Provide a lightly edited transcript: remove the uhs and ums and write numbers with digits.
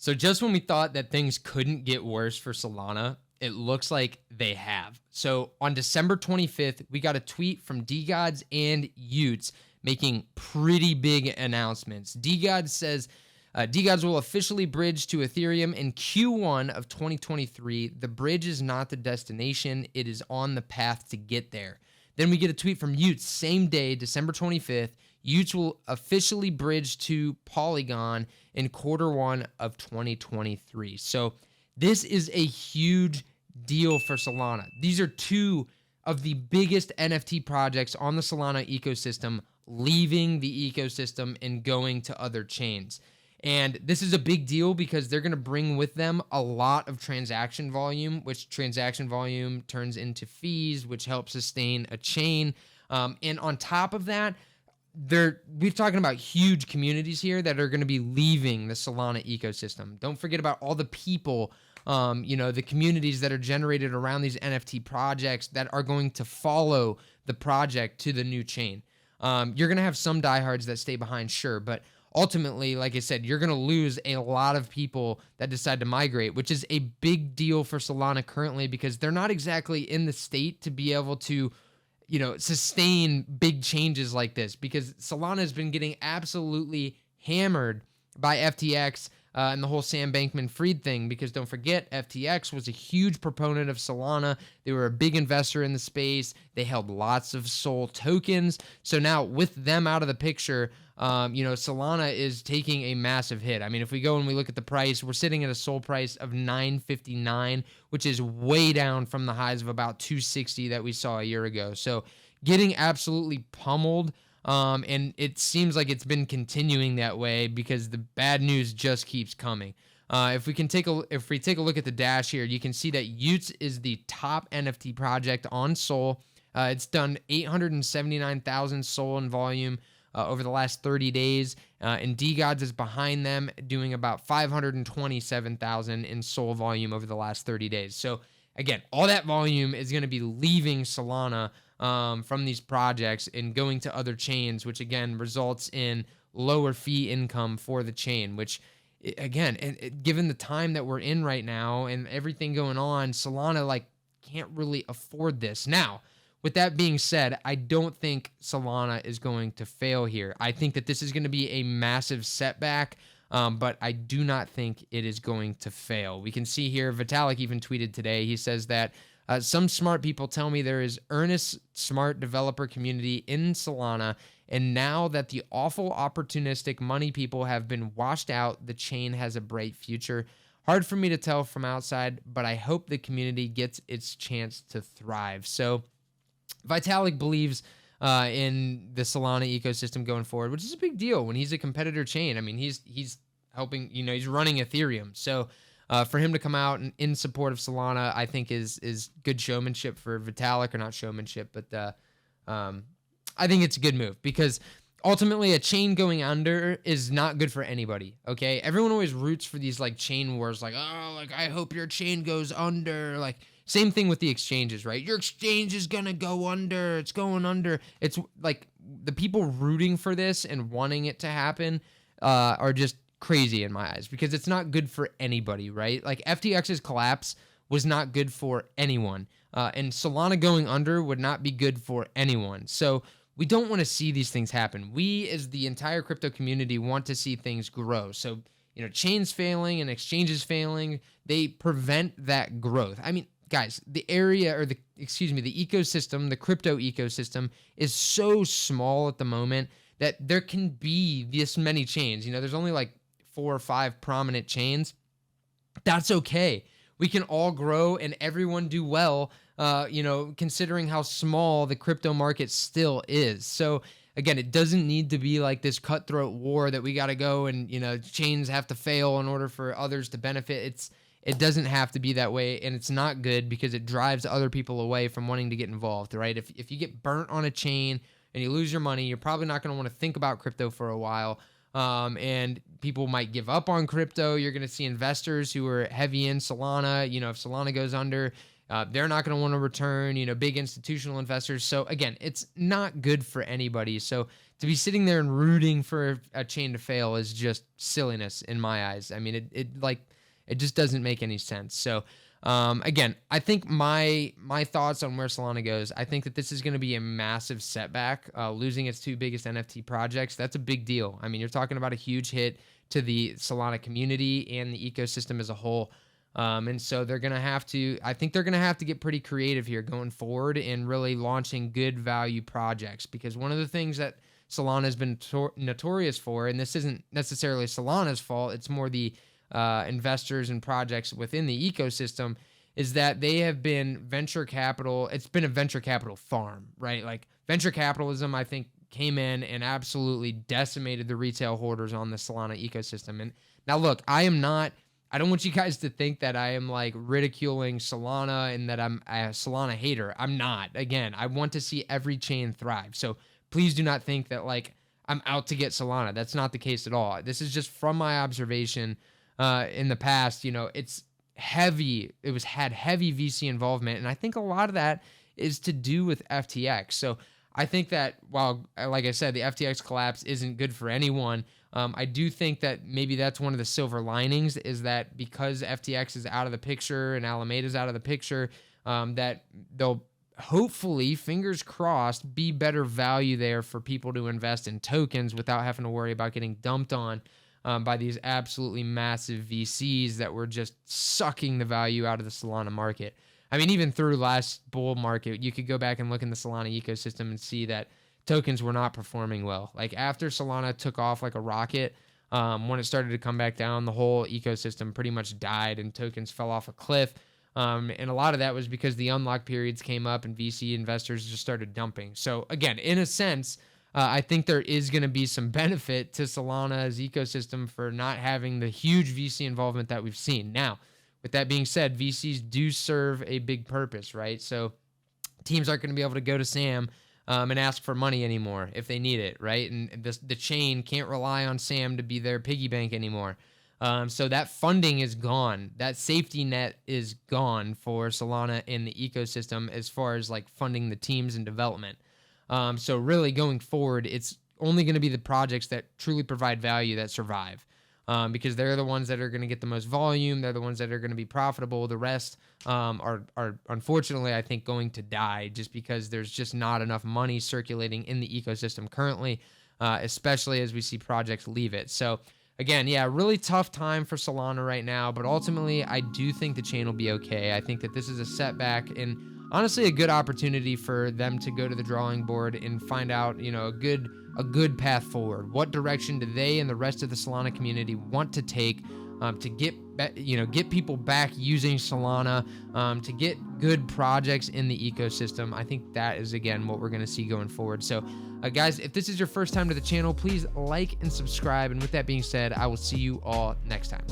So just when we thought that things couldn't get worse for Solana, it looks like they have. So on December 25th, we got a tweet from DGods and Utes making pretty big announcements. DGods says, DGods will officially bridge to Ethereum in Q1 of 2023. The bridge is not the destination. It is on the path to get there. Then we get a tweet from Utes, same day, December 25th. Utes will officially bridge to Polygon in Q1 of 2023. So this is a huge deal for Solana. These are two of the biggest NFT projects on the Solana ecosystem leaving the ecosystem and going to other chains. And this is a big deal because they're going to bring with them a lot of transaction volume, which transaction volume turns into fees, which helps sustain a chain. And on top of that, we're talking about huge communities here that are going to be leaving the Solana ecosystem. Don't forget about all the people, the communities that are generated around these NFT projects that are going to follow the project to the new chain. You're going to have some diehards that stay behind, sure, but ultimately, like I said, you're going to lose a lot of people that decide to migrate, which is a big deal for Solana currently because they're not exactly in the state to be able to, sustain big changes like this because Solana has been getting absolutely hammered by FTX and the whole Sam Bankman-Fried thing because don't forget, FTX was a huge proponent of Solana. They were a big investor in the space. They held lots of SOL tokens. So now with them out of the picture, Solana is taking a massive hit. I mean, if we go and we look at the price, we're sitting at a SOL price of 959, which is way down from the highs of about 260 that we saw a year ago. So getting absolutely pummeled. And it seems like it's been continuing that way because the bad news just keeps coming. If we take a look at the dash here, you can see that Utes is the top NFT project on Sol. It's done 879,000 SOL in volume over the last 30 days, and DGods is behind them, doing about 527,000 in SOL volume over the last 30 days. So again, all that volume is going to be leaving Solana from these projects and going to other chains, which again results in lower fee income for the chain, which again, given the time that we're in right now and everything going on, Solana can't really afford this. Now, with that being said, I don't think Solana is going to fail here. I think that this is going to be a massive setback, but I do not think it is going to fail. We can see here, Vitalik even tweeted today, he says that some smart people tell me there is earnest, smart developer community in Solana, and now that the awful opportunistic money people have been washed out, the chain has a bright future. Hard for me to tell from outside, but I hope the community gets its chance to thrive. So Vitalik believes in the Solana ecosystem going forward, which is a big deal when he's a competitor chain. I mean, he's helping, he's running Ethereum. So for him to come out and in support of Solana, I think is good showmanship for Vitalik, or not showmanship, but I think it's a good move because ultimately a chain going under is not good for anybody. Okay. Everyone always roots for these chain wars, I hope your chain goes under. Same thing with the exchanges, right? Your exchange is going to go under. It's going under. It's the people rooting for this and wanting it to happen are just crazy in my eyes because it's not good for anybody, right? FTX's collapse was not good for anyone. And Solana going under would not be good for anyone. So we don't want to see these things happen. We, as the entire crypto community, want to see things grow. So, chains failing and exchanges failing, they prevent that growth. I mean, guys, the ecosystem, the crypto ecosystem is so small at the moment that there can be this many chains. There's only 4 or 5 prominent chains. That's okay. We can all grow and everyone do well, considering how small the crypto market still is. So again, it doesn't need to be this cutthroat war that we got to go and, chains have to fail in order for others to benefit. It doesn't have to be that way, and it's not good because it drives other people away from wanting to get involved, right? If you get burnt on a chain and you lose your money, you're probably not going to want to think about crypto for a while. And people might give up on crypto. You're going to see investors who are heavy in Solana. If Solana goes under, they're not going to want to return, big institutional investors. So again, it's not good for anybody. So to be sitting there and rooting for a chain to fail is just silliness in my eyes. I mean, it just doesn't make any sense. So again, I think my thoughts on where Solana goes, I think that this is going to be a massive setback. Losing its two biggest NFT projects, that's a big deal. I mean, you're talking about a huge hit to the Solana community and the ecosystem as a whole. And so they're going to have to, I think they're going to have to get pretty creative here going forward and really launching good value projects, because one of the things that Solana has been notorious for, and this isn't necessarily Solana's fault, it's more the investors and projects within the ecosystem, is that they have been venture capital. It's been a venture capital farm, right? Like venture capitalism, I think, came in and absolutely decimated the retail holders on the Solana ecosystem. And now look, I don't want you guys to think that I am like ridiculing Solana and that I'm a Solana hater. I'm not. Again, I want to see every chain thrive. So please do not think that like I'm out to get Solana. That's not the case at all. This is just from my observation in the past. You know, it's heavy. It had heavy VC involvement. And I think a lot of that is to do with FTX. So I think that while, like I said, the FTX collapse isn't good for anyone, I do think that maybe that's one of the silver linings, is that because FTX is out of the picture and Alameda's out of the picture, that they'll hopefully, fingers crossed, be better value there for people to invest in tokens without having to worry about getting dumped on by these absolutely massive VCs that were just sucking the value out of the Solana market. I mean, even through last bull market, you could go back and look in the Solana ecosystem and see that tokens were not performing well. Like after Solana took off like a rocket, when it started to come back down, the whole ecosystem pretty much died and tokens fell off a cliff. And a lot of that was because the unlock periods came up and VC investors just started dumping. So again, in a sense, I think there is going to be some benefit to Solana's ecosystem for not having the huge VC involvement that we've seen. Now, with that being said, VCs do serve a big purpose, right? So teams aren't going to be able to go to Sam and ask for money anymore if they need it, right? And the chain can't rely on Sam to be their piggy bank anymore. So that funding is gone. That safety net is gone for Solana in the ecosystem as far as like funding the teams and development. So really going forward, it's only going to be the projects that truly provide value that survive. Because they're the ones that are going to get the most volume. They're the ones that are going to be profitable. The rest are unfortunately, I think, going to die just because there's just not enough money circulating in the ecosystem currently, especially as we see projects leave it. So again, yeah, really tough time for Solana right now, but ultimately I do think the chain will be okay. I think that this is a setback and honestly a good opportunity for them to go to the drawing board and find out, you know, a good path forward. What direction do they and the rest of the Solana community want to take to get people back using Solana, to get good projects in the ecosystem? I think that is, again, what we're going to see going forward. So, guys, if this is your first time to the channel, please like and subscribe. And with that being said, I will see you all next time.